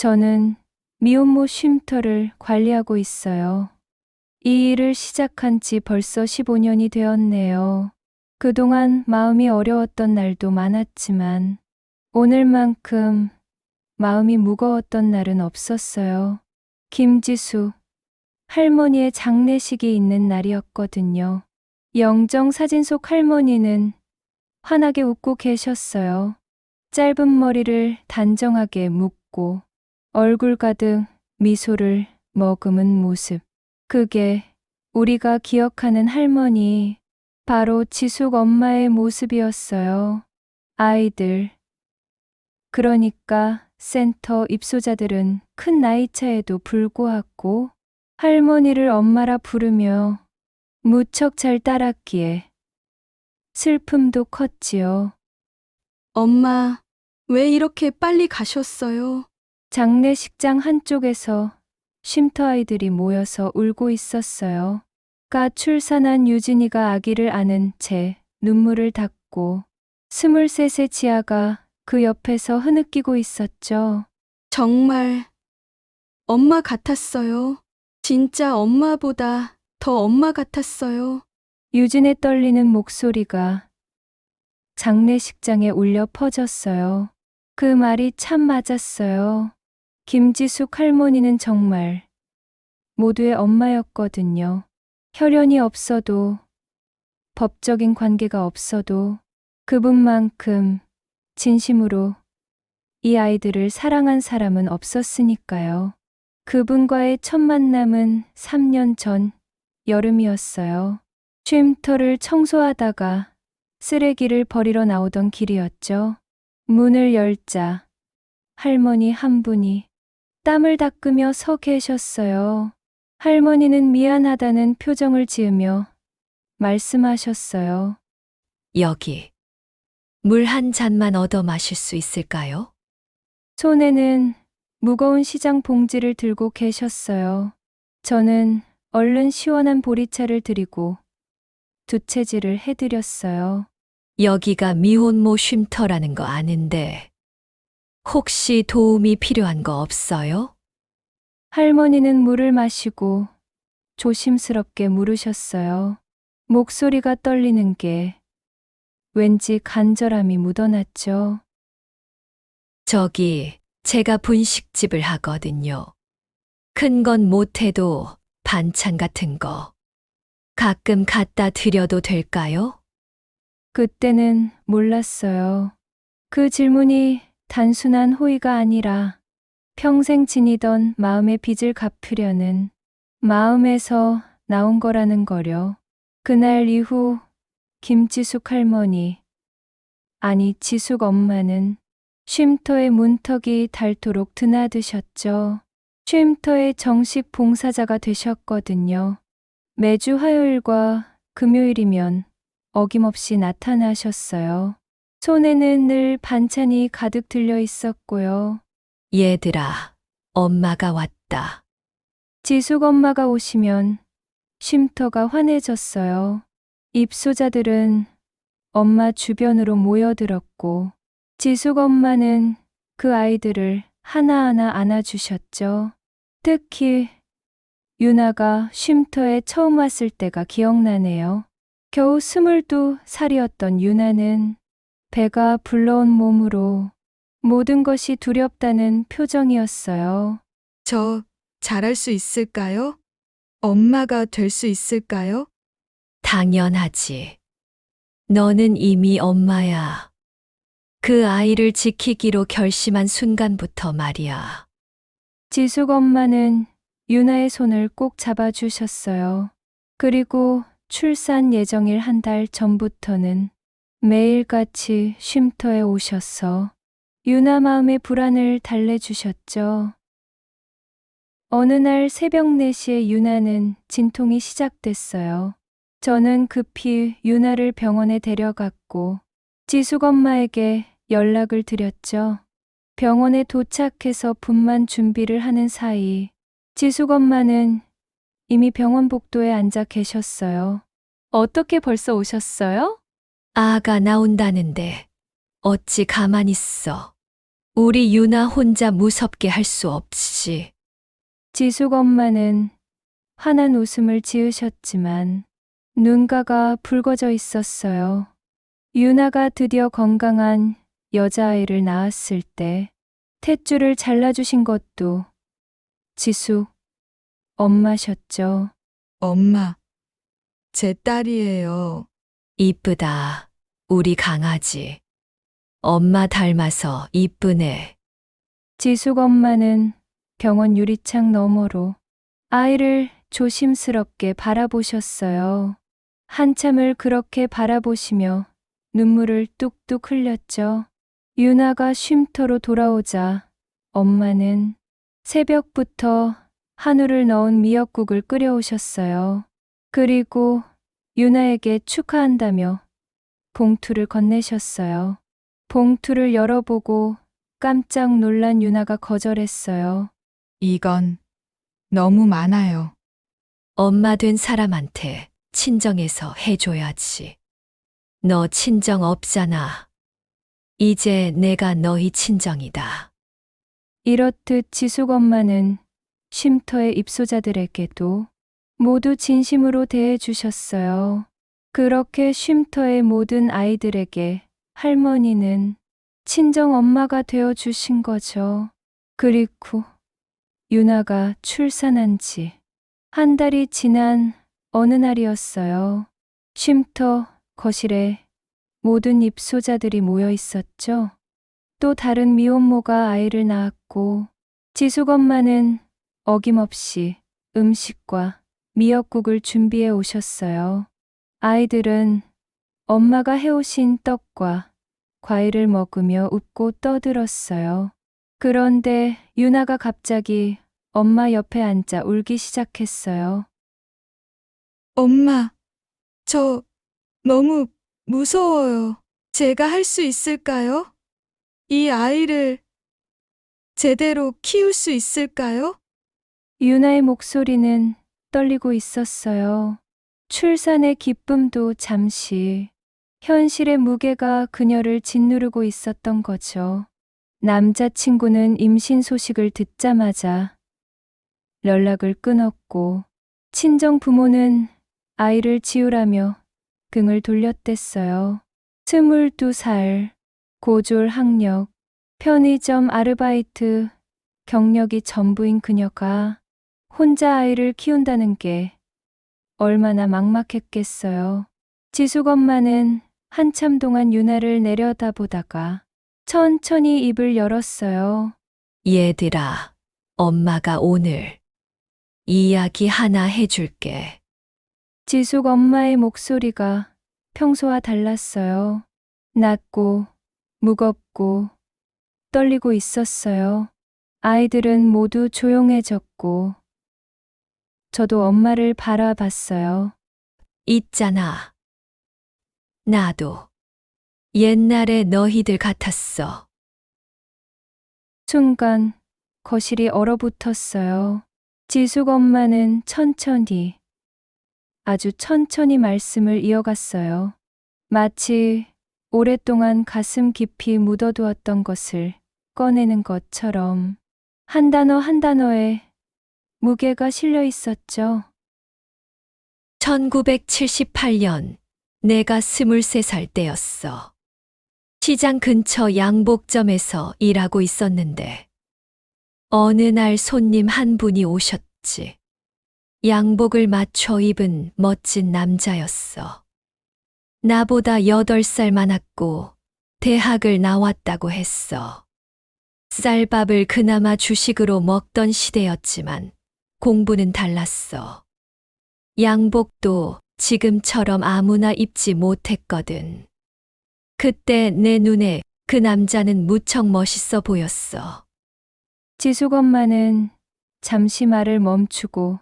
저는 미혼모 쉼터를 관리하고 있어요. 이 일을 시작한 지 벌써 15년이 되었네요. 그동안 마음이 어려웠던 날도 많았지만 오늘만큼 마음이 무거웠던 날은 없었어요. 김지수 할머니의 장례식이 있는 날이었거든요. 영정 사진 속 할머니는 환하게 웃고 계셨어요. 짧은 머리를 단정하게 묶고 얼굴 가득 미소를 머금은 모습. 그게 우리가 기억하는 할머니, 바로 지숙 엄마의 모습이었어요. 아이들, 그러니까 센터 입소자들은 큰 나이 차에도 불구하고 할머니를 엄마라 부르며 무척 잘 따랐기에 슬픔도 컸지요. 엄마, 왜 이렇게 빨리 가셨어요? 장례식장 한쪽에서 쉼터 아이들이 모여서 울고 있었어요. 가 출산한 유진이가 아기를 안은 채 눈물을 닦고 23세 지아가 그 옆에서 흐느끼고 있었죠. 정말 엄마 같았어요. 진짜 엄마보다 더 엄마 같았어요. 유진의 떨리는 목소리가 장례식장에 울려 퍼졌어요. 그 말이 참 맞았어요. 김지숙 할머니는 정말 모두의 엄마였거든요. 혈연이 없어도, 법적인 관계가 없어도 그분만큼 진심으로 이 아이들을 사랑한 사람은 없었으니까요. 그분과의 첫 만남은 3년 전 여름이었어요. 쉼터를 청소하다가 쓰레기를 버리러 나오던 길이었죠. 문을 열자 할머니 한 분이 땀을 닦으며 서 계셨어요. 할머니는 미안하다는 표정을 지으며 말씀하셨어요. 여기 물 한 잔만 얻어 마실 수 있을까요? 손에는 무거운 시장 봉지를 들고 계셨어요. 저는 얼른 시원한 보리차를 드리고 두채질을 해드렸어요. 여기가 미혼모 쉼터라는 거 아는데 혹시 도움이 필요한 거 없어요? 할머니는 물을 마시고 조심스럽게 물으셨어요. 목소리가 떨리는 게 왠지 간절함이 묻어났죠. 저기 제가 분식집을 하거든요. 큰 건 못해도 반찬 같은 거 가끔 갖다 드려도 될까요? 그때는 몰랐어요. 그 질문이 단순한 호의가 아니라 평생 지니던 마음의 빚을 갚으려는 마음에서 나온 거라는 거려. 그날 이후 김지숙 할머니, 아니 지숙 엄마는 쉼터의 문턱이 닳도록 드나드셨죠. 쉼터의 정식 봉사자가 되셨거든요. 매주 화요일과 금요일이면 어김없이 나타나셨어요. 손에는 늘 반찬이 가득 들려 있었고요. 얘들아, 엄마가 왔다. 지숙 엄마가 오시면 쉼터가 환해졌어요. 입소자들은 엄마 주변으로 모여들었고 지숙 엄마는 그 아이들을 하나하나 안아주셨죠. 특히 유나가 쉼터에 처음 왔을 때가 기억나네요. 겨우 22살이었던 유나는 배가 불러온 몸으로 모든 것이 두렵다는 표정이었어요. 저 잘할 수 있을까요? 엄마가 될 수 있을까요? 당연하지. 너는 이미 엄마야. 그 아이를 지키기로 결심한 순간부터 말이야. 지숙 엄마는 유나의 손을 꼭 잡아주셨어요. 그리고 출산 예정일 한 달 전부터는 매일같이 쉼터에 오셔서 유나 마음의 불안을 달래주셨죠. 어느 날 새벽 4시에 유나는 진통이 시작됐어요. 저는 급히 유나를 병원에 데려갔고 지숙 엄마에게 연락을 드렸죠. 병원에 도착해서 분만 준비를 하는 사이 지숙 엄마는 이미 병원 복도에 앉아 계셨어요. 어떻게 벌써 오셨어요? 아가 나온다는데 어찌 가만히 있어. 우리 유나 혼자 무섭게 할 수 없지. 지숙 엄마는 환한 웃음을 지으셨지만 눈가가 붉어져 있었어요. 유나가 드디어 건강한 여자아이를 낳았을 때 탯줄을 잘라주신 것도 지숙 엄마셨죠. 엄마, 제 딸이에요. 이쁘다. 우리 강아지. 엄마 닮아서 이쁘네. 지숙 엄마는 병원 유리창 너머로 아이를 조심스럽게 바라보셨어요. 한참을 그렇게 바라보시며 눈물을 뚝뚝 흘렸죠. 유나가 쉼터로 돌아오자 엄마는 새벽부터 한우를 넣은 미역국을 끓여오셨어요. 그리고 유나에게 축하한다며 봉투를 건네셨어요. 봉투를 열어보고 깜짝 놀란 유나가 거절했어요. 이건 너무 많아요. 엄마 된 사람한테 친정해서 해줘야지. 너 친정 없잖아. 이제 내가 너희 친정이다. 이렇듯 지숙 엄마는 쉼터의 입소자들에게도 모두 진심으로 대해 주셨어요. 그렇게 쉼터의 모든 아이들에게 할머니는 친정 엄마가 되어 주신 거죠. 그리고 유나가 출산한 지 한 달이 지난 어느 날이었어요. 쉼터 거실에 모든 입소자들이 모여 있었죠. 또 다른 미혼모가 아이를 낳았고 지숙 엄마는 어김없이 음식과 미역국을 준비해 오셨어요. 아이들은 엄마가 해오신 떡과 과일을 먹으며 웃고 떠들었어요. 그런데 유나가 갑자기 엄마 옆에 앉아 울기 시작했어요. 엄마, 저 너무 무서워요. 제가 할 수 있을까요? 이 아이를 제대로 키울 수 있을까요? 유나의 목소리는 떨리고 있었어요. 출산의 기쁨도 잠시, 현실의 무게가 그녀를 짓누르고 있었던 거죠. 남자친구는 임신 소식을 듣자마자 연락을 끊었고, 친정 부모는 아이를 지우라며 등을 돌렸댔어요. 22살, 고졸 학력, 편의점 아르바이트, 경력이 전부인 그녀가 혼자 아이를 키운다는 게 얼마나 막막했겠어요. 지숙 엄마는 한참 동안 유나를 내려다보다가 천천히 입을 열었어요. 얘들아, 엄마가 오늘 이야기 하나 해줄게. 지숙 엄마의 목소리가 평소와 달랐어요. 낮고 무겁고 떨리고 있었어요. 아이들은 모두 조용해졌고 저도 엄마를 바라봤어요. 있잖아. 나도 옛날에 너희들 같았어. 순간 거실이 얼어붙었어요. 지숙 엄마는 천천히, 아주 천천히 말씀을 이어갔어요. 마치 오랫동안 가슴 깊이 묻어두었던 것을 꺼내는 것처럼 한 단어 한 단어에 무게가 실려 있었죠. 1978년 내가 23살 때였어. 시장 근처 양복점에서 일하고 있었는데 어느 날 손님 한 분이 오셨지. 양복을 맞춰 입은 멋진 남자였어. 나보다 8살 많았고 대학을 나왔다고 했어. 쌀밥을 그나마 주식으로 먹던 시대였지만 공부는 달랐어. 양복도 지금처럼 아무나 입지 못했거든. 그때 내 눈에 그 남자는 무척 멋있어 보였어. 지숙 엄마는 잠시 말을 멈추고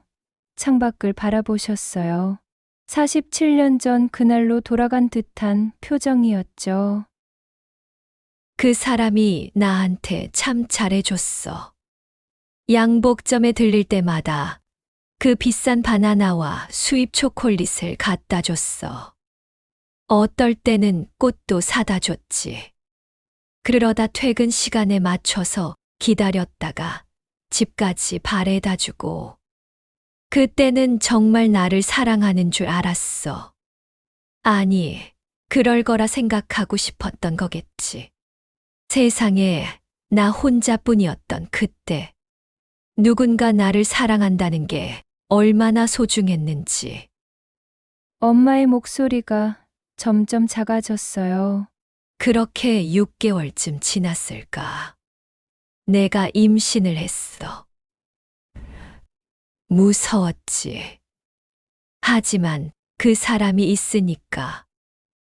창밖을 바라보셨어요. 47년 전 그날로 돌아간 듯한 표정이었죠. 그 사람이 나한테 참 잘해줬어. 양복점에 들릴 때마다 그 비싼 바나나와 수입 초콜릿을 갖다 줬어. 어떨 때는 꽃도 사다 줬지. 그러다 퇴근 시간에 맞춰서 기다렸다가 집까지 바래다 주고. 그때는 정말 나를 사랑하는 줄 알았어. 아니, 그럴 거라 생각하고 싶었던 거겠지. 세상에 나 혼자뿐이었던 그때. 누군가 나를 사랑한다는 게 얼마나 소중했는지. 엄마의 목소리가 점점 작아졌어요. 그렇게 6개월쯤 지났을까. 내가 임신을 했어. 무서웠지. 하지만 그 사람이 있으니까.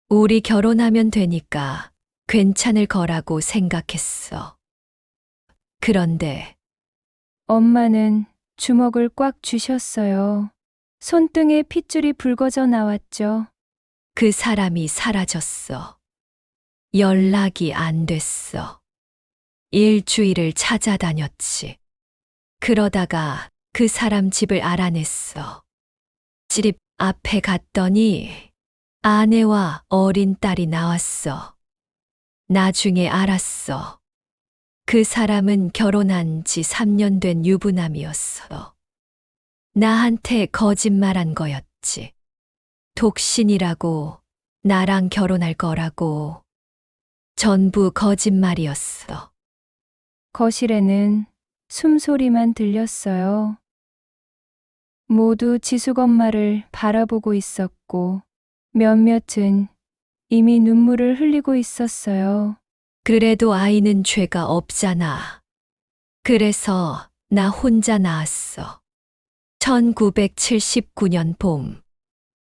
우리 결혼하면 되니까 괜찮을 거라고 생각했어. 그런데 엄마는 주먹을 꽉 쥐셨어요. 손등에 핏줄이 붉어져 나왔죠. 그 사람이 사라졌어. 연락이 안 됐어. 일주일을 찾아다녔지. 그러다가 그 사람 집을 알아냈어. 집 앞에 갔더니 아내와 어린 딸이 나왔어. 나중에 알았어. 그 사람은 결혼한 지 3년 된 유부남이었어. 나한테 거짓말한 거였지. 독신이라고, 나랑 결혼할 거라고. 전부 거짓말이었어. 거실에는 숨소리만 들렸어요. 모두 지숙 엄마를 바라보고 있었고 몇몇은 이미 눈물을 흘리고 있었어요. 그래도 아이는 죄가 없잖아. 그래서 나 혼자 낳았어. 1979년 봄.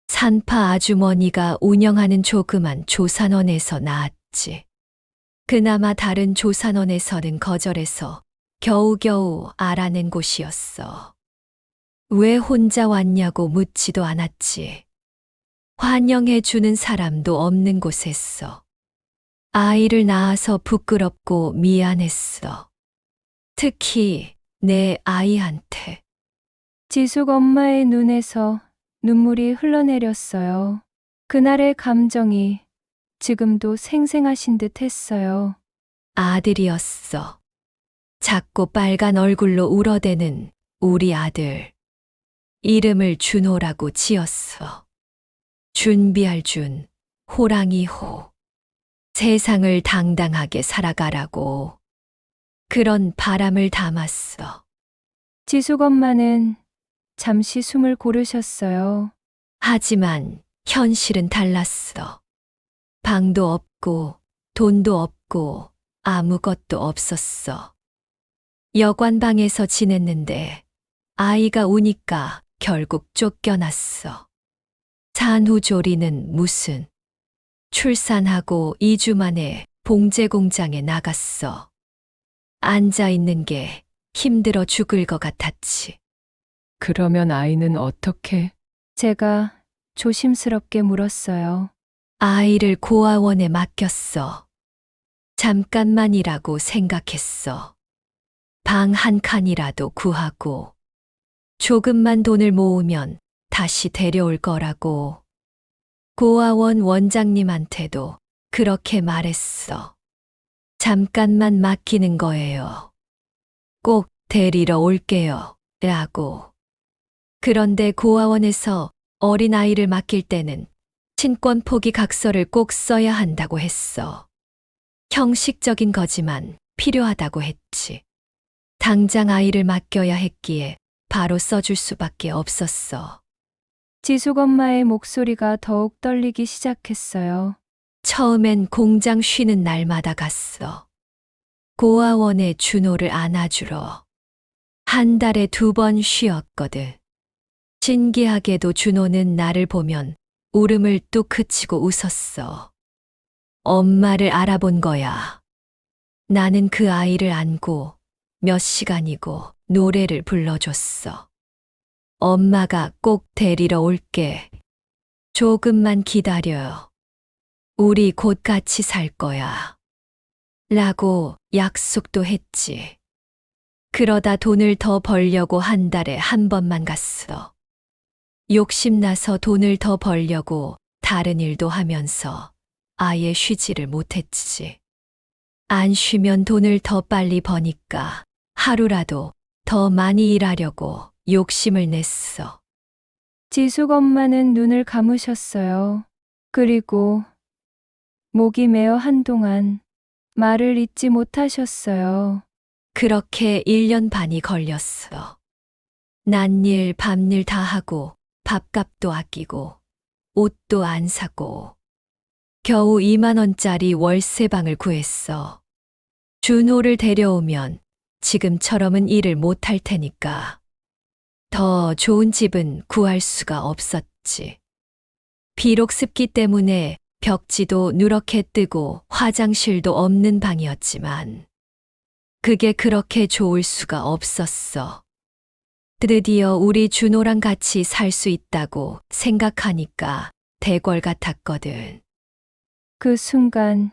산파 아주머니가 운영하는 조그만 조산원에서 낳았지. 그나마 다른 조산원에서는 거절해서 겨우겨우 알아낸 곳이었어. 왜 혼자 왔냐고 묻지도 않았지. 환영해 주는 사람도 없는 곳에서. 아이를 낳아서 부끄럽고 미안했어. 특히 내 아이한테. 지숙 엄마의 눈에서 눈물이 흘러내렸어요. 그날의 감정이 지금도 생생하신 듯 했어요. 아들이었어. 작고 빨간 얼굴로 울어대는 우리 아들. 이름을 준호라고 지었어. 준비할 준, 호랑이 호. 세상을 당당하게 살아가라고. 그런 바람을 담았어. 지숙 엄마는 잠시 숨을 고르셨어요. 하지만 현실은 달랐어. 방도 없고 돈도 없고 아무것도 없었어. 여관방에서 지냈는데 아이가 우니까 결국 쫓겨났어. 산후조리는 무슨. 출산하고 2주 만에 봉제 공장에 나갔어. 앉아 있는 게 힘들어 죽을 것 같았지. 그러면 아이는 어떻게? 제가 조심스럽게 물었어요. 아이를 고아원에 맡겼어. 잠깐만이라고 생각했어. 방 한 칸이라도 구하고, 조금만 돈을 모으면 다시 데려올 거라고. 고아원 원장님한테도 그렇게 말했어. 잠깐만 맡기는 거예요. 꼭 데리러 올게요. 라고. 그런데 고아원에서 어린아이를 맡길 때는 친권 포기 각서를 꼭 써야 한다고 했어. 형식적인 거지만 필요하다고 했지. 당장 아이를 맡겨야 했기에 바로 써줄 수밖에 없었어. 지숙 엄마의 목소리가 더욱 떨리기 시작했어요. 처음엔 공장 쉬는 날마다 갔어. 고아원에 준호를 안아주러. 한 달에 2번 쉬었거든. 신기하게도 준호는 나를 보면 울음을 뚝 그치고 웃었어. 엄마를 알아본 거야. 나는 그 아이를 안고 몇 시간이고 노래를 불러줬어. 엄마가 꼭 데리러 올게. 조금만 기다려요. 우리 곧 같이 살 거야. 라고 약속도 했지. 그러다 돈을 더 벌려고 한 달에 한 번만 갔어. 욕심나서 돈을 더 벌려고 다른 일도 하면서 아예 쉬지를 못했지. 안 쉬면 돈을 더 빨리 버니까 하루라도 더 많이 일하려고 욕심을 냈어. 지숙 엄마는 눈을 감으셨어요. 그리고 목이 메어 한동안 말을 잇지 못하셨어요. 그렇게 1년 반이 걸렸어. 난일 밤일 다 하고 밥값도 아끼고 옷도 안 사고 겨우 2만 원짜리 월세방을 구했어. 준호를 데려오면 지금처럼은 일을 못 할 테니까. 더 좋은 집은 구할 수가 없었지. 비록 습기 때문에 벽지도 누렇게 뜨고 화장실도 없는 방이었지만 그게 그렇게 좋을 수가 없었어. 드디어 우리 준호랑 같이 살 수 있다고 생각하니까 대궐 같았거든. 그 순간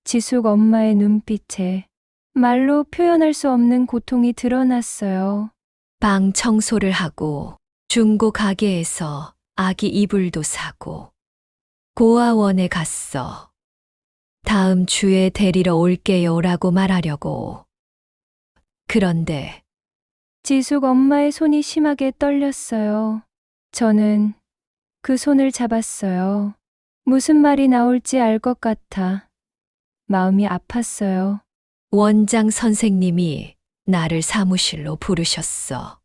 지숙 엄마의 눈빛에 말로 표현할 수 없는 고통이 드러났어요. 방 청소를 하고 중고 가게에서 아기 이불도 사고 고아원에 갔어. 다음 주에 데리러 올게요라고 말하려고. 그런데 지숙 엄마의 손이 심하게 떨렸어요. 저는 그 손을 잡았어요. 무슨 말이 나올지 알 것 같아 마음이 아팠어요. 원장 선생님이 나를 사무실로 부르셨어.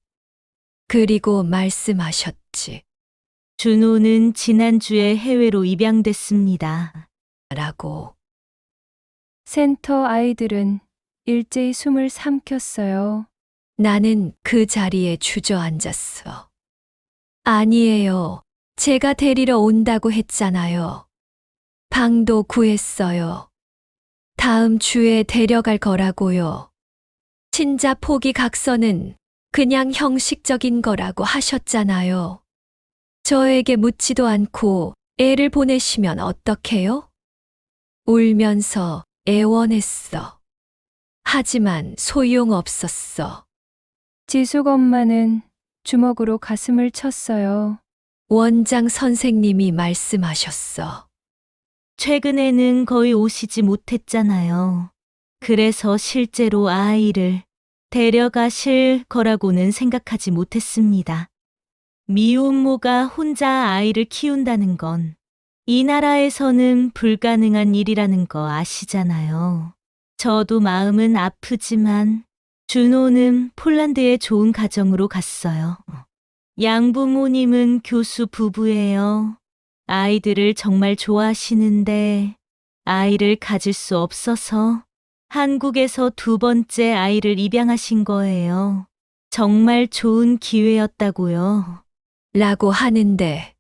그리고 말씀하셨지. 준호는 지난주에 해외로 입양됐습니다. 라고. 센터 아이들은 일제히 숨을 삼켰어요. 나는 그 자리에 주저앉았어. 아니에요. 제가 데리러 온다고 했잖아요. 방도 구했어요. 다음 주에 데려갈 거라고요. 친자 포기 각서는 그냥 형식적인 거라고 하셨잖아요. 저에게 묻지도 않고 애를 보내시면 어떡해요? 울면서 애원했어. 하지만 소용없었어. 지숙 엄마는 주먹으로 가슴을 쳤어요. 원장 선생님이 말씀하셨어. 최근에는 거의 오시지 못했잖아요. 그래서 실제로 아이를 데려가실 거라고는 생각하지 못했습니다. 미혼모가 혼자 아이를 키운다는 건 이 나라에서는 불가능한 일이라는 거 아시잖아요. 저도 마음은 아프지만 준호는 폴란드에 좋은 가정으로 갔어요. 양부모님은 교수 부부예요. 아이들을 정말 좋아하시는데 아이를 가질 수 없어서 한국에서 2번째 아이를 입양하신 거예요. 정말 좋은 기회였다고요. 라고 하는데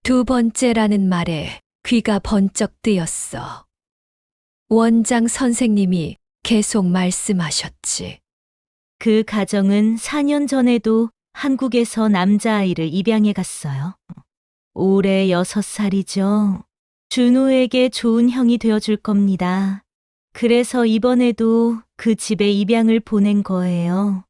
2번째라는 말에 귀가 번쩍 뜨였어. 원장 선생님이 계속 말씀하셨지. 그 가정은 4년 전에도 한국에서 남자아이를 입양해 갔어요. 올해 6살이죠. 준호에게 좋은 형이 되어줄 겁니다. 그래서 이번에도 그 집에 입양을 보낸 거예요.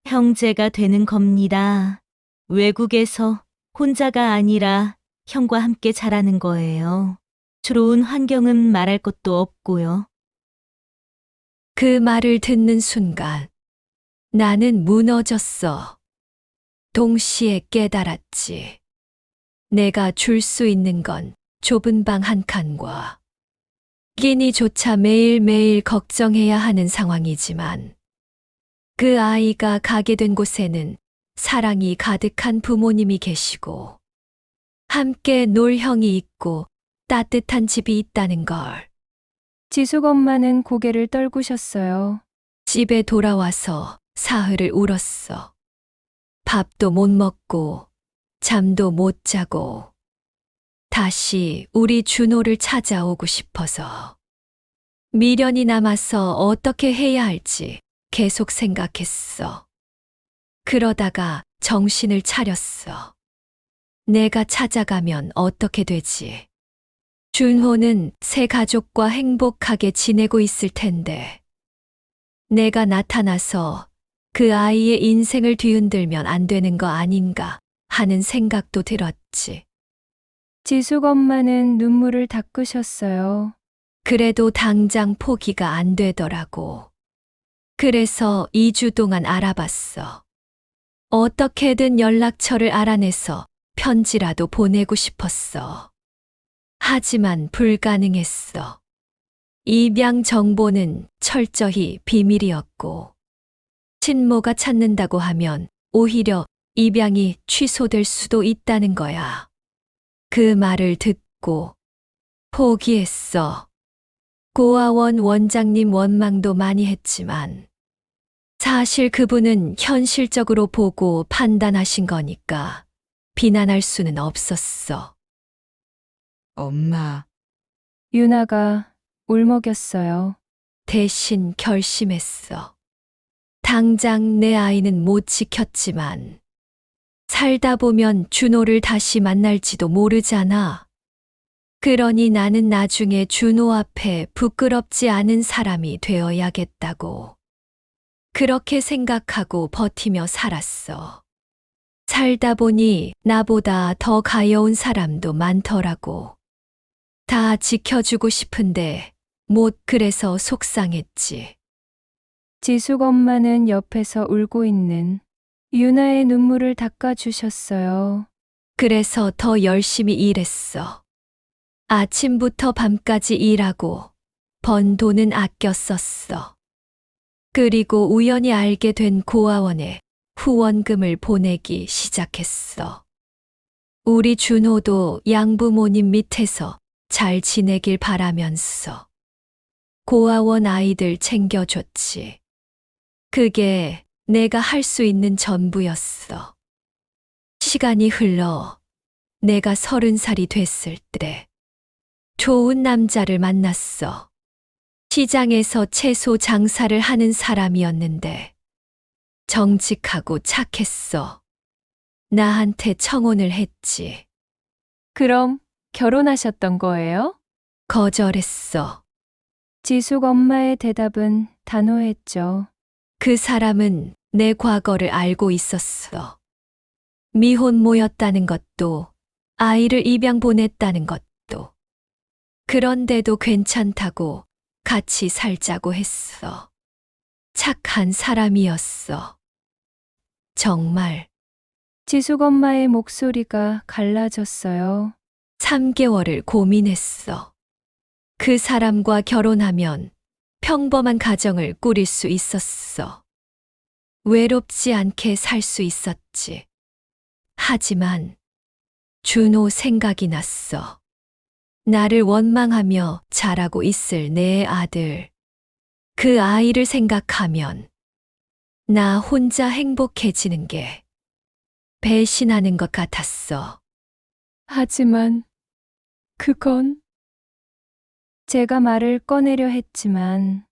형제가 되는 겁니다. 외국에서 혼자가 아니라 형과 함께 자라는 거예요. 좋은 환경은 말할 것도 없고요. 그 말을 듣는 순간 나는 무너졌어. 동시에 깨달았지. 내가 줄 수 있는 건 좁은 방 한 칸과 끼니조차 매일매일 걱정해야 하는 상황이지만 그 아이가 가게 된 곳에는 사랑이 가득한 부모님이 계시고 함께 놀 형이 있고 따뜻한 집이 있다는 걸. 지숙 엄마는 고개를 떨구셨어요. 집에 돌아와서 사흘을 울었어. 밥도 못 먹고 잠도 못 자고 다시 우리 준호를 찾아오고 싶어서 미련이 남아서 어떻게 해야 할지 계속 생각했어. 그러다가 정신을 차렸어. 내가 찾아가면 어떻게 되지? 준호는 새 가족과 행복하게 지내고 있을 텐데 내가 나타나서 그 아이의 인생을 뒤흔들면 안 되는 거 아닌가 하는 생각도 들었지. 지숙 엄마는 눈물을 닦으셨어요. 그래도 당장 포기가 안 되더라고. 그래서 2주 동안 알아봤어. 어떻게든 연락처를 알아내서 편지라도 보내고 싶었어. 하지만 불가능했어. 입양 정보는 철저히 비밀이었고, 친모가 찾는다고 하면 오히려 입양이 취소될 수도 있다는 거야. 그 말을 듣고 포기했어. 고아원 원장님 원망도 많이 했지만, 사실 그분은 현실적으로 보고 판단하신 거니까 비난할 수는 없었어. 엄마, 유나가 울먹였어요. 대신 결심했어. 당장 내 아이는 못 지켰지만, 살다 보면 준호를 다시 만날지도 모르잖아. 그러니 나는 나중에 준호 앞에 부끄럽지 않은 사람이 되어야겠다고. 그렇게 생각하고 버티며 살았어. 살다 보니 나보다 더 가여운 사람도 많더라고. 다 지켜주고 싶은데 못 그래서 속상했지. 지숙 엄마는 옆에서 울고 있는 유나의 눈물을 닦아주셨어요. 그래서 더 열심히 일했어. 아침부터 밤까지 일하고 번 돈은 아껴 썼어. 그리고 우연히 알게 된 고아원에 후원금을 보내기 시작했어. 우리 준호도 양부모님 밑에서 잘 지내길 바라면서 고아원 아이들 챙겨줬지. 그게 내가 할 수 있는 전부였어. 시간이 흘러 내가 30살이 됐을 때 좋은 남자를 만났어. 시장에서 채소 장사를 하는 사람이었는데 정직하고 착했어. 나한테 청혼을 했지. 그럼 결혼하셨던 거예요? 거절했어. 지숙 엄마의 대답은 단호했죠. 그 사람은 내 과거를 알고 있었어. 미혼모였다는 것도, 아이를 입양 보냈다는 것도. 그런데도 괜찮다고 같이 살자고 했어. 착한 사람이었어. 정말 지숙 엄마의 목소리가 갈라졌어요. 3개월을 고민했어. 그 사람과 결혼하면 평범한 가정을 꾸릴 수 있었어. 외롭지 않게 살 수 있었지. 하지만 준호 생각이 났어. 나를 원망하며 자라고 있을 내 아들. 그 아이를 생각하면 나 혼자 행복해지는 게 배신하는 것 같았어. 하지만 그건 제가 말을 꺼내려 했지만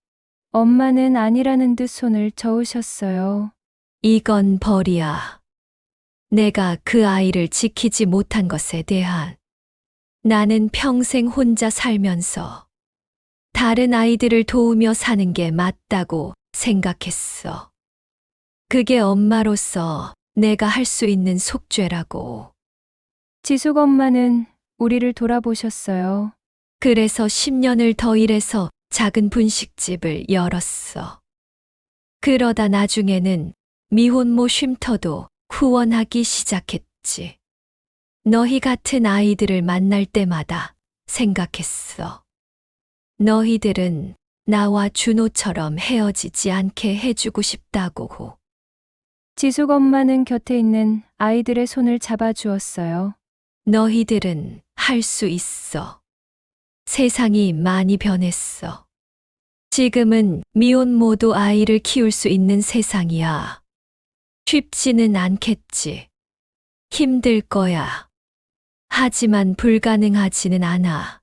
엄마는 아니라는 듯 손을 저으셨어요. 이건 벌이야. 내가 그 아이를 지키지 못한 것에 대한. 나는 평생 혼자 살면서 다른 아이들을 도우며 사는 게 맞다고 생각했어. 그게 엄마로서 내가 할 수 있는 속죄라고. 지숙 엄마는 우리를 돌아보셨어요. 그래서 10년을 더 일해서 작은 분식집을 열었어. 그러다 나중에는 미혼모 쉼터도 후원하기 시작했지. 너희 같은 아이들을 만날 때마다 생각했어. 너희들은 나와 준호처럼 헤어지지 않게 해주고 싶다고. 지숙 엄마는 곁에 있는 아이들의 손을 잡아주었어요. 너희들은 할 수 있어. 세상이 많이 변했어. 지금은 미혼모도 아이를 키울 수 있는 세상이야. 쉽지는 않겠지. 힘들 거야. 하지만 불가능하지는 않아.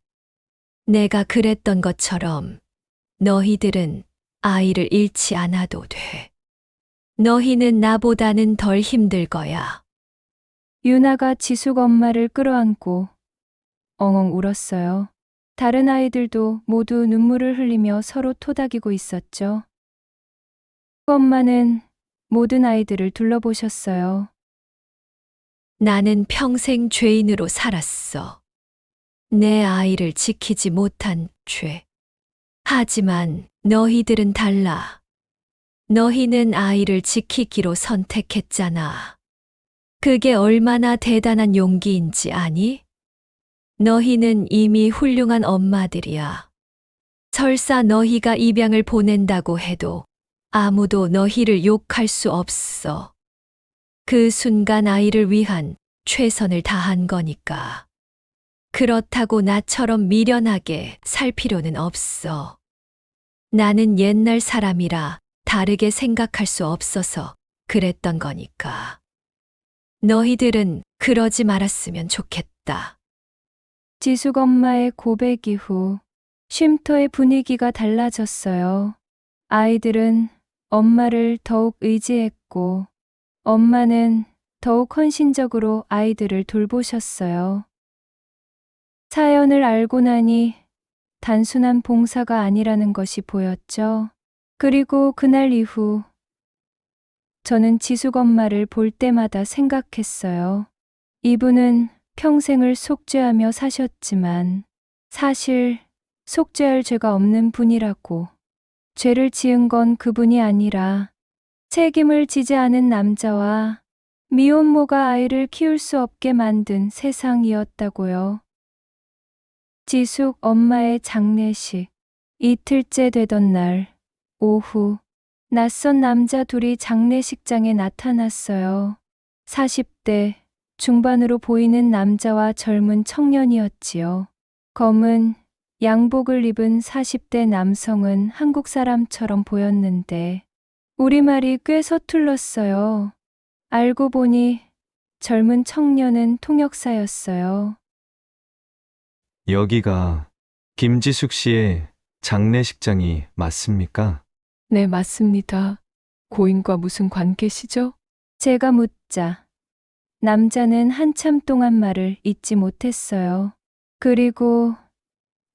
내가 그랬던 것처럼 너희들은 아이를 잃지 않아도 돼. 너희는 나보다는 덜 힘들 거야. 유나가 지숙 엄마를 끌어안고 엉엉 울었어요. 다른 아이들도 모두 눈물을 흘리며 서로 토닥이고 있었죠. 엄마는 모든 아이들을 둘러보셨어요. 나는 평생 죄인으로 살았어. 내 아이를 지키지 못한 죄. 하지만 너희들은 달라. 너희는 아이를 지키기로 선택했잖아. 그게 얼마나 대단한 용기인지 아니? 너희는 이미 훌륭한 엄마들이야. 설사 너희가 입양을 보낸다고 해도 아무도 너희를 욕할 수 없어. 그 순간 아이를 위한 최선을 다한 거니까. 그렇다고 나처럼 미련하게 살 필요는 없어. 나는 옛날 사람이라 다르게 생각할 수 없어서 그랬던 거니까. 너희들은 그러지 말았으면 좋겠다. 지숙 엄마의 고백 이후 쉼터의 분위기가 달라졌어요. 아이들은 엄마를 더욱 의지했고 엄마는 더욱 헌신적으로 아이들을 돌보셨어요. 사연을 알고 나니 단순한 봉사가 아니라는 것이 보였죠. 그리고 그날 이후 저는 지숙 엄마를 볼 때마다 생각했어요. 이분은 평생을 속죄하며 사셨지만 사실 속죄할 죄가 없는 분이라고. 죄를 지은 건 그분이 아니라 책임을 지지 않은 남자와 미혼모가 아이를 키울 수 없게 만든 세상이었다고요. 지숙 엄마의 장례식. 이틀째 되던 날 오후 낯선 남자 둘이 장례식장에 나타났어요. 40대 중반으로 보이는 남자와 젊은 청년이었지요. 검은 양복을 입은 40대 남성은 한국 사람처럼 보였는데 우리말이 꽤 서툴렀어요. 알고 보니 젊은 청년은 통역사였어요. 여기가 김지숙 씨의 장례식장이 맞습니까? 네, 맞습니다. 고인과 무슨 관계시죠? 제가 묻자 남자는 한참 동안 말을 잇지 못했어요. 그리고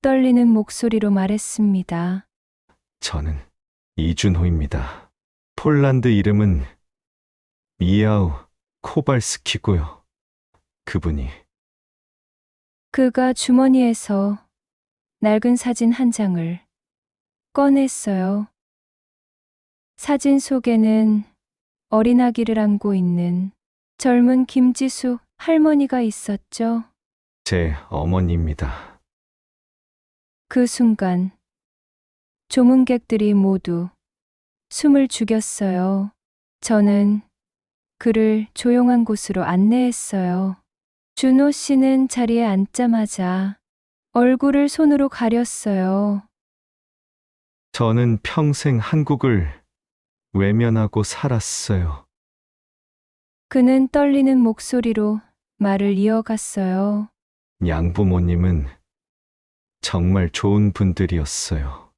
떨리는 목소리로 말했습니다. 저는 이준호입니다. 폴란드 이름은 미야우 코발스키고요. 그분이 그가 주머니에서 낡은 사진 한 장을 꺼냈어요. 사진 속에는 어린아기를 안고 있는 젊은 김지숙 할머니가 있었죠. 제 어머니입니다. 그 순간 조문객들이 모두 숨을 죽였어요. 저는 그를 조용한 곳으로 안내했어요. 준호 씨는 자리에 앉자마자 얼굴을 손으로 가렸어요. 저는 평생 한국을 외면하고 살았어요. 그는 떨리는 목소리로 말을 이어갔어요. 양부모님은 정말 좋은 분들이었어요.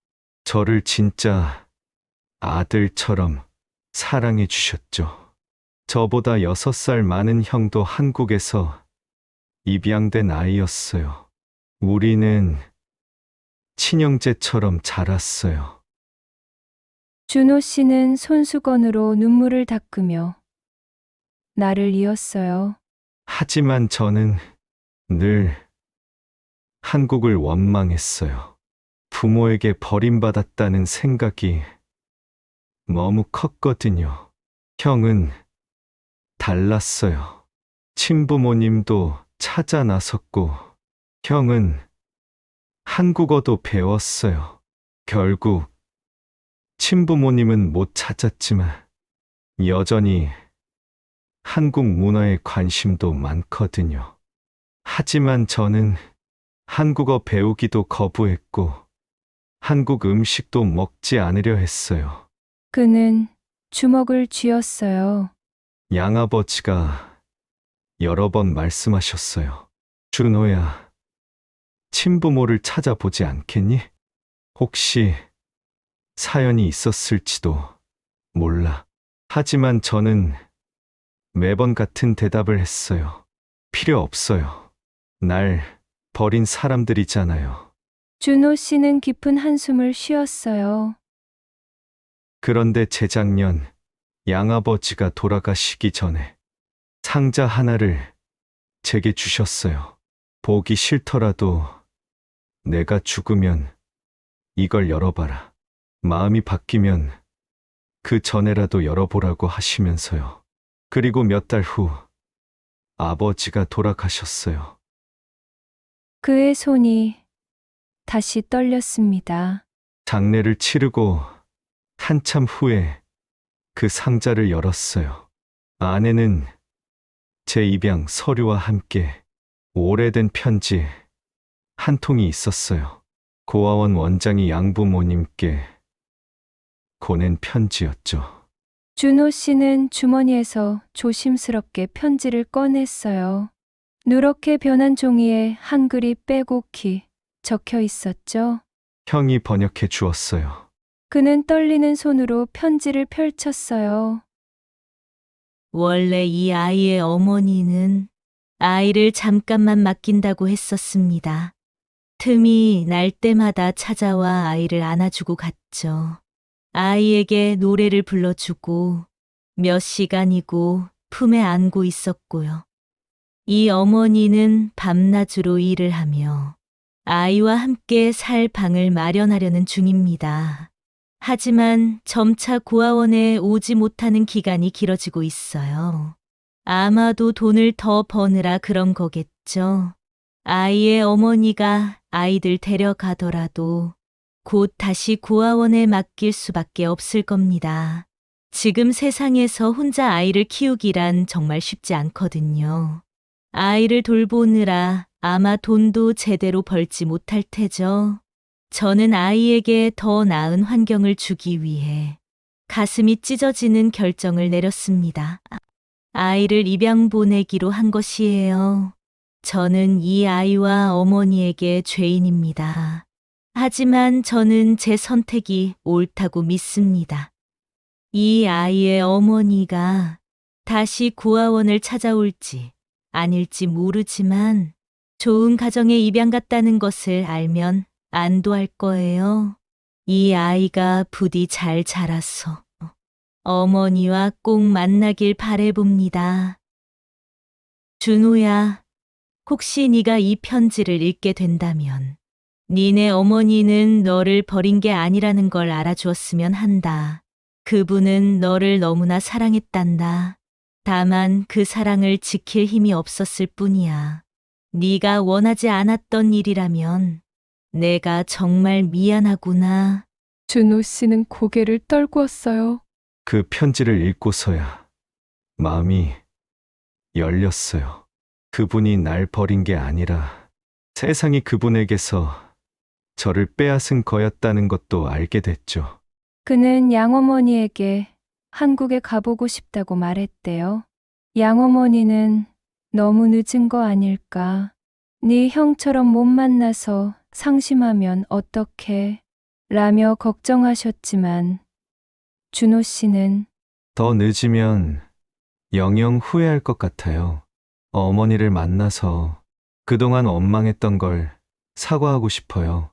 저를 진짜 아들처럼 사랑해 주셨죠. 저보다 6살 많은 형도 한국에서 입양된 아이였어요. 우리는 친형제처럼 자랐어요. 준호 씨는 손수건으로 눈물을 닦으며 나를 이었어요. 하지만 저는 늘 한국을 원망했어요. 부모에게 버림받았다는 생각이 너무 컸거든요. 형은 달랐어요. 친부모님도 찾아 나섰고, 형은 한국어도 배웠어요. 결국 친부모님은 못 찾았지만 여전히 한국 문화에 관심도 많거든요. 하지만 저는 한국어 배우기도 거부했고 한국 음식도 먹지 않으려 했어요. 그는 주먹을 쥐었어요. 양아버지가 여러 번 말씀하셨어요. 준호야, 친부모를 찾아보지 않겠니? 혹시 사연이 있었을지도 몰라. 하지만 저는 매번 같은 대답을 했어요. 필요 없어요. 날 버린 사람들이잖아요. 준호 씨는 깊은 한숨을 쉬었어요. 그런데 재작년 양아버지가 돌아가시기 전에 상자 하나를 제게 주셨어요. 보기 싫더라도 내가 죽으면 이걸 열어봐라. 마음이 바뀌면 그 전에라도 열어보라고 하시면서요. 그리고 몇 달 후 아버지가 돌아가셨어요. 그의 손이 다시 떨렸습니다. 장례를 치르고 한참 후에 그 상자를 열었어요. 안에는 제 입양 서류와 함께 오래된 편지 한 통이 있었어요. 고아원 원장이 양부모님께 보낸 편지였죠. 준호 씨는 주머니에서 조심스럽게 편지를 꺼냈어요. 누렇게 변한 종이에 한글이 빼곡히 적혀 있었죠. 형이 번역해 주었어요. 그는 떨리는 손으로 편지를 펼쳤어요. 원래 이 아이의 어머니는 아이를 잠깐만 맡긴다고 했었습니다. 틈이 날 때마다 찾아와 아이를 안아주고 갔죠. 아이에게 노래를 불러주고 몇 시간이고 품에 안고 있었고요. 이 어머니는 밤낮으로 일을 하며 아이와 함께 살 방을 마련하려는 중입니다. 하지만 점차 고아원에 오지 못하는 기간이 길어지고 있어요. 아마도 돈을 더 버느라 그런 거겠죠. 아이의 어머니가 아이들 데려가더라도 곧 다시 고아원에 맡길 수밖에 없을 겁니다. 지금 세상에서 혼자 아이를 키우기란 정말 쉽지 않거든요. 아이를 돌보느라 아마 돈도 제대로 벌지 못할 테죠. 저는 아이에게 더 나은 환경을 주기 위해 가슴이 찢어지는 결정을 내렸습니다. 아이를 입양 보내기로 한 것이에요. 저는 이 아이와 어머니에게 죄인입니다. 하지만 저는 제 선택이 옳다고 믿습니다. 이 아이의 어머니가 다시 고아원을 찾아올지 아닐지 모르지만 좋은 가정에 입양 갔다는 것을 알면 안도할 거예요. 이 아이가 부디 잘 자라서 어머니와 꼭 만나길 바라봅니다. 준호야, 혹시 네가 이 편지를 읽게 된다면 니네 어머니는 너를 버린 게 아니라는 걸 알아주었으면 한다. 그분은 너를 너무나 사랑했단다. 다만 그 사랑을 지킬 힘이 없었을 뿐이야. 네가 원하지 않았던 일이라면 내가 정말 미안하구나. 준호 씨는 고개를 떨구었어요. 그 편지를 읽고서야 마음이 열렸어요. 그분이 날 버린 게 아니라 세상이 그분에게서 저를 빼앗은 거였다는 것도 알게 됐죠. 그는 양어머니에게 한국에 가보고 싶다고 말했대요. 양어머니는 너무 늦은 거 아닐까. 네 형처럼 못 만나서 상심하면 어떡해. 라며 걱정하셨지만 준호 씨는 더 늦으면 영영 후회할 것 같아요. 어머니를 만나서 그동안 원망했던 걸 사과하고 싶어요.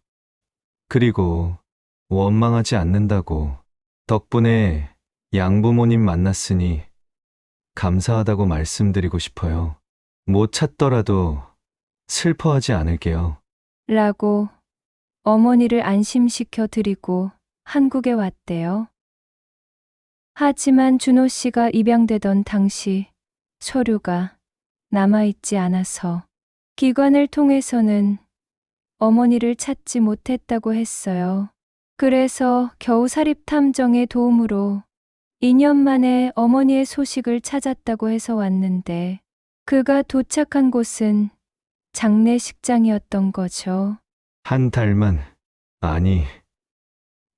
그리고 원망하지 않는다고 덕분에 양부모님 만났으니 감사하다고 말씀드리고 싶어요. 못 찾더라도 슬퍼하지 않을게요. 라고 어머니를 안심시켜 드리고 한국에 왔대요. 하지만 준호 씨가 입양되던 당시 서류가 남아있지 않아서 기관을 통해서는 어머니를 찾지 못했다고 했어요. 그래서 겨우 사립탐정의 도움으로 2년 만에 어머니의 소식을 찾았다고 해서 왔는데 그가 도착한 곳은 장례식장이었던 거죠. 한 달만, 아니,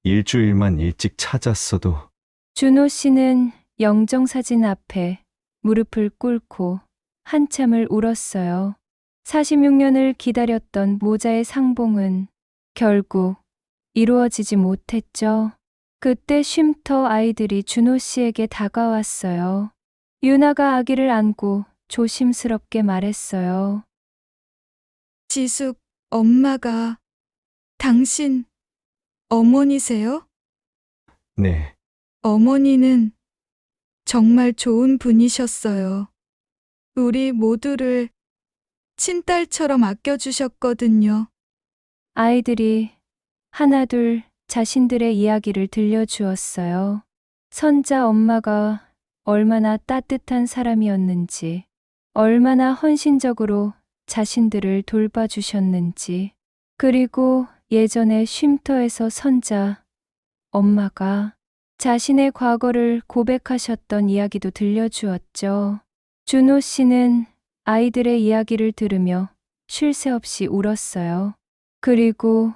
일주일만 일찍 찾았어도 준호 씨는 영정사진 앞에 무릎을 꿇고 한참을 울었어요. 46년을 기다렸던 모자의 상봉은 결국 이루어지지 못했죠. 그때 쉼터 아이들이 준호 씨에게 다가왔어요. 유나가 아기를 안고 조심스럽게 말했어요. 지숙, 엄마가 당신 어머니세요? 네, 어머니는 정말 좋은 분이셨어요. 우리 모두를 친딸처럼 아껴주셨거든요. 아이들이 하나둘 자신들의 이야기를 들려주었어요. 선자 엄마가 얼마나 따뜻한 사람이었는지, 얼마나 헌신적으로 자신들을 돌봐주셨는지, 그리고 예전에 쉼터에서 선자 엄마가 자신의 과거를 고백하셨던 이야기도 들려주었죠. 준호 씨는 아이들의 이야기를 들으며 쉴 새 없이 울었어요. 그리고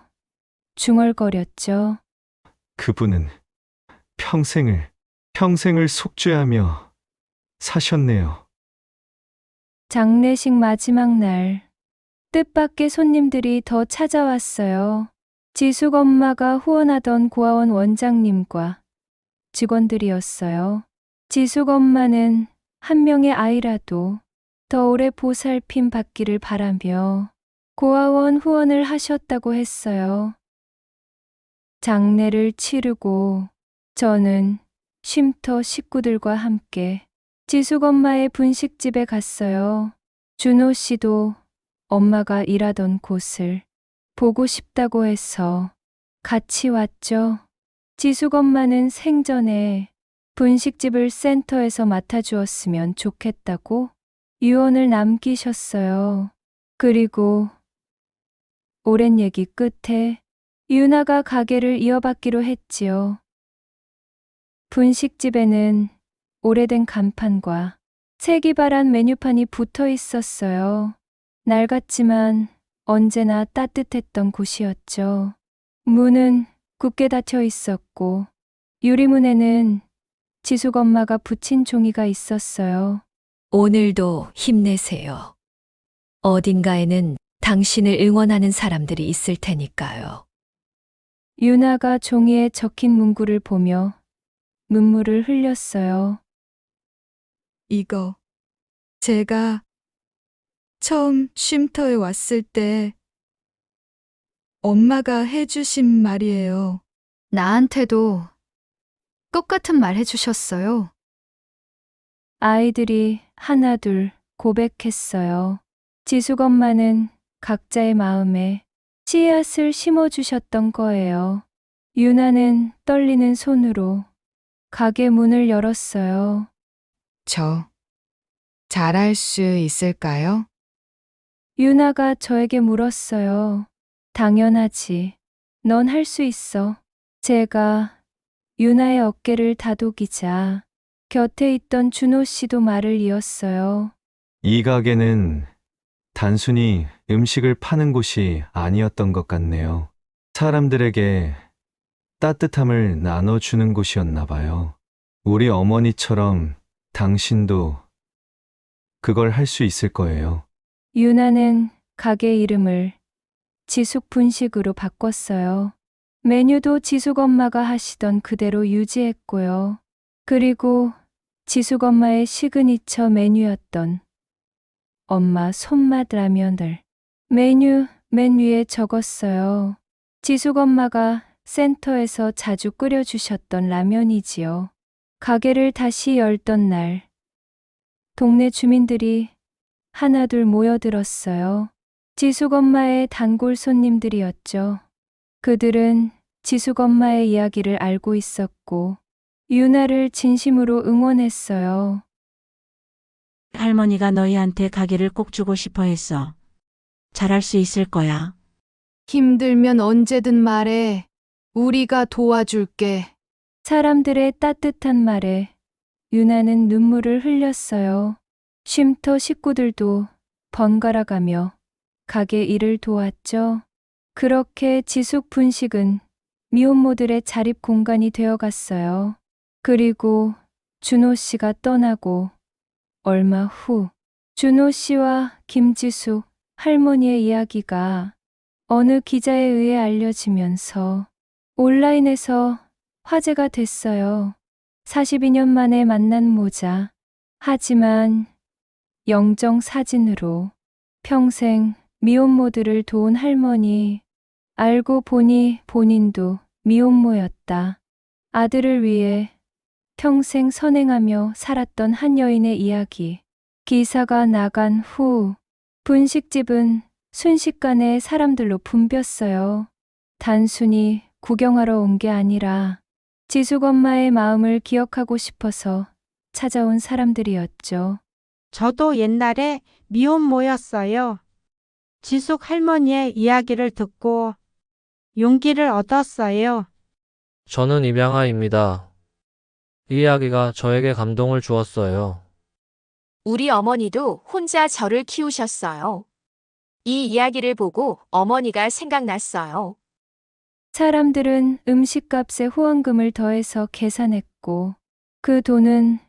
중얼거렸죠. 그분은 평생을 속죄하며 사셨네요. 장례식 마지막 날, 뜻밖의 손님들이 더 찾아왔어요. 지숙 엄마가 후원하던 고아원 원장님과 직원들이었어요. 지숙 엄마는 한 명의 아이라도 더 오래 보살핌 받기를 바라며 고아원 후원을 하셨다고 했어요. 장례를 치르고 저는 쉼터 식구들과 함께 지숙 엄마의 분식집에 갔어요. 준호 씨도 엄마가 일하던 곳을 보고 싶다고 해서 같이 왔죠. 지숙 엄마는 생전에 분식집을 센터에서 맡아주었으면 좋겠다고 유언을 남기셨어요. 그리고 오랜 얘기 끝에 유나가 가게를 이어받기로 했지요. 분식집에는 오래된 간판과 세기바란 메뉴판이 붙어 있었어요. 낡았지만 언제나 따뜻했던 곳이었죠. 문은 굳게 닫혀 있었고 유리문에는 지숙 엄마가 붙인 종이가 있었어요. 오늘도 힘내세요. 어딘가에는 당신을 응원하는 사람들이 있을 테니까요. 유나가 종이에 적힌 문구를 보며 눈물을 흘렸어요. 이거 제가 처음 쉼터에 왔을 때 엄마가 해주신 말이에요. 나한테도 똑같은 말 해주셨어요. 아이들이 하나둘 고백했어요. 지숙 엄마는 각자의 마음에 씨앗을 심어주셨던 거예요. 유나는 떨리는 손으로 가게 문을 열었어요. 저 잘할 수 있을까요? 유나가 저에게 물었어요. 당연하지. 넌 할 수 있어. 제가 유나의 어깨를 다독이자 곁에 있던 준호 씨도 말을 이었어요. 이 가게는 단순히 음식을 파는 곳이 아니었던 것 같네요. 사람들에게 따뜻함을 나눠주는 곳이었나 봐요. 우리 어머니처럼 당신도 그걸 할 수 있을 거예요. 유나는 가게 이름을 지숙 분식으로 바꿨어요. 메뉴도 지숙 엄마가 하시던 그대로 유지했고요. 그리고 지숙 엄마의 시그니처 메뉴였던 엄마 손맛 라면을 메뉴 맨 위에 적었어요. 지숙 엄마가 센터에서 자주 끓여주셨던 라면이지요. 가게를 다시 열던 날, 동네 주민들이 하나둘 모여들었어요. 지숙 엄마의 단골 손님들이었죠. 그들은 지숙 엄마의 이야기를 알고 있었고 유나를 진심으로 응원했어요. 할머니가 너희한테 가게를 꼭 주고 싶어 했어. 잘할 수 있을 거야. 힘들면 언제든 말해. 우리가 도와줄게. 사람들의 따뜻한 말에 유나는 눈물을 흘렸어요. 쉼터 식구들도 번갈아가며 가게 일을 도왔죠. 그렇게 지숙 분식은 미혼모들의 자립 공간이 되어갔어요. 그리고 준호 씨가 떠나고 얼마 후 준호 씨와 김지숙 할머니의 이야기가 어느 기자에 의해 알려지면서 온라인에서 화제가 됐어요. 42년 만에 만난 모자. 하지만 영정 사진으로 평생 미혼모들을 도운 할머니. 알고 보니 본인도 미혼모였다. 아들을 위해 평생 선행하며 살았던 한 여인의 이야기. 기사가 나간 후 분식집은 순식간에 사람들로 붐볐어요. 단순히 구경하러 온 게 아니라 지숙 엄마의 마음을 기억하고 싶어서 찾아온 사람들이었죠. 저도 옛날에 미혼모였어요. 지숙 할머니의 이야기를 듣고 용기를 얻었어요. 저는 입양아입니다. 이 이야기가 저에게 감동을 주었어요. 우리 어머니도 혼자 저를 키우셨어요. 이 이야기를 보고 어머니가 생각났어요. 사람들은 음식값에 후원금을 더해서 계산했고 그 돈은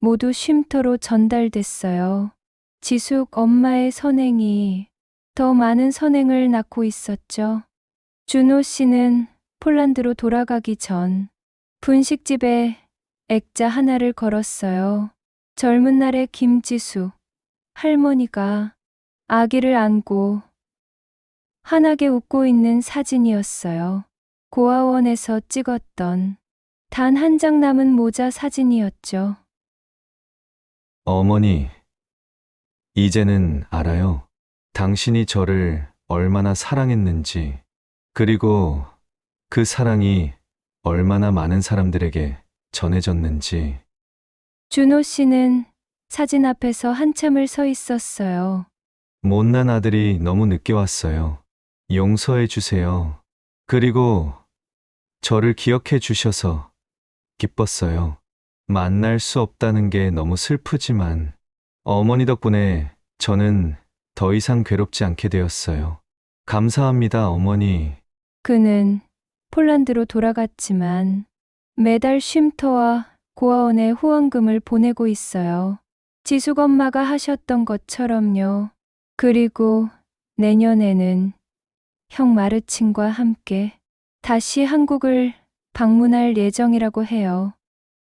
모두 쉼터로 전달됐어요. 지숙 엄마의 선행이 더 많은 선행을 낳고 있었죠. 준호 씨는 폴란드로 돌아가기 전 분식집에 액자 하나를 걸었어요. 젊은 날의 김지숙 할머니가 아기를 안고 환하게 웃고 있는 사진이었어요. 고아원에서 찍었던 단 한 장 남은 모자 사진이었죠. 어머니, 이제는 알아요. 당신이 저를 얼마나 사랑했는지, 그리고 그 사랑이 얼마나 많은 사람들에게 전해졌는지. 준호 씨는 사진 앞에서 한참을 서 있었어요. 못난 아들이 너무 늦게 왔어요. 용서해 주세요. 그리고 저를 기억해 주셔서 기뻤어요. 만날 수 없다는 게 너무 슬프지만 어머니 덕분에 저는 더 이상 괴롭지 않게 되었어요. 감사합니다, 어머니. 그는 폴란드로 돌아갔지만 매달 쉼터와 고아원에 후원금을 보내고 있어요. 지숙 엄마가 하셨던 것처럼요. 그리고 내년에는 형 마르친과 함께 다시 한국을 방문할 예정이라고 해요.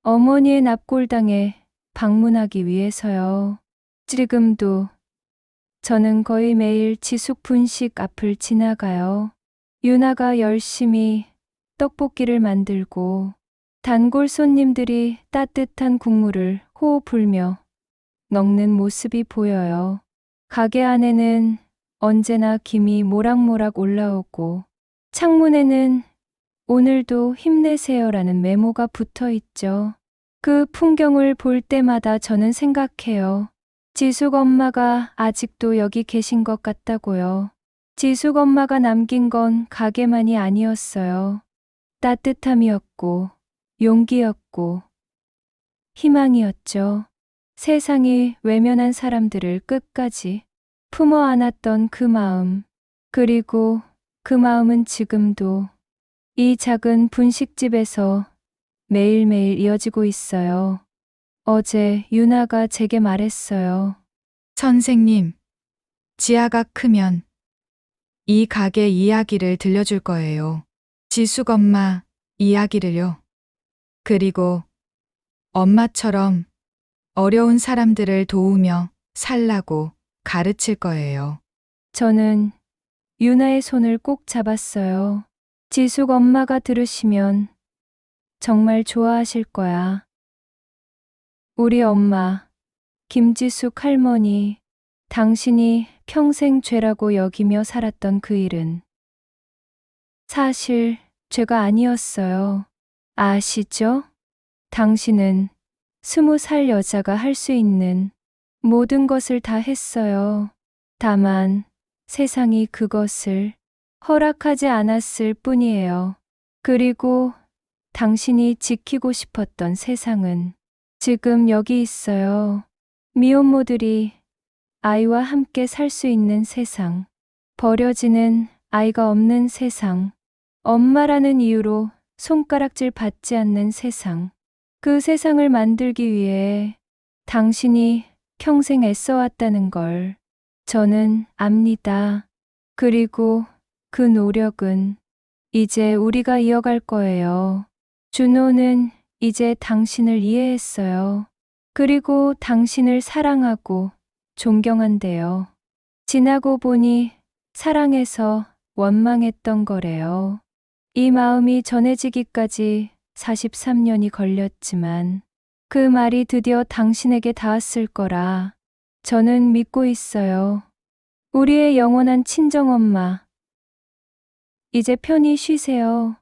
어머니의 납골당에 방문하기 위해서요. 지금도 저는 거의 매일 지숙 분식 앞을 지나가요. 유나가 열심히 떡볶이를 만들고 단골 손님들이 따뜻한 국물을 호호 불며 먹는 모습이 보여요. 가게 안에는 언제나 김이 모락모락 올라오고 창문에는 오늘도 힘내세요라는 메모가 붙어 있죠. 그 풍경을 볼 때마다 저는 생각해요. 지숙 엄마가 아직도 여기 계신 것 같다고요. 지숙 엄마가 남긴 건 가게만이 아니었어요. 따뜻함이었고, 용기였고, 희망이었죠. 세상이 외면한 사람들을 끝까지 품어 안았던 그 마음. 그리고 그 마음은 지금도 이 작은 분식집에서 매일매일 이어지고 있어요. 어제 유나가 제게 말했어요. 선생님, 지아가 크면 이 가게 이야기를 들려줄 거예요. 지숙 엄마 이야기를요. 그리고 엄마처럼 어려운 사람들을 도우며 살라고 가르칠 거예요. 저는 유나의 손을 꼭 잡았어요. 지숙 엄마가 들으시면 정말 좋아하실 거야. 우리 엄마, 김지숙 할머니, 당신이 평생 죄라고 여기며 살았던 그 일은 사실 죄가 아니었어요. 아시죠? 당신은 20살 여자가 할 수 있는 모든 것을 다 했어요. 다만 세상이 그것을 허락하지 않았을 뿐이에요. 그리고 당신이 지키고 싶었던 세상은 지금 여기 있어요. 미혼모들이 아이와 함께 살 수 있는 세상, 버려지는 아이가 없는 세상, 엄마라는 이유로 손가락질 받지 않는 세상, 그 세상을 만들기 위해 당신이 평생 애써왔다는 걸 저는 압니다. 그리고 그 노력은 이제 우리가 이어갈 거예요. 준호는 이제 당신을 이해했어요. 그리고 당신을 사랑하고 존경한대요. 지나고 보니 사랑해서 원망했던 거래요. 이 마음이 전해지기까지 43년이 걸렸지만 그 말이 드디어 당신에게 닿았을 거라 저는 믿고 있어요. 우리의 영원한 친정엄마, 이제 편히 쉬세요.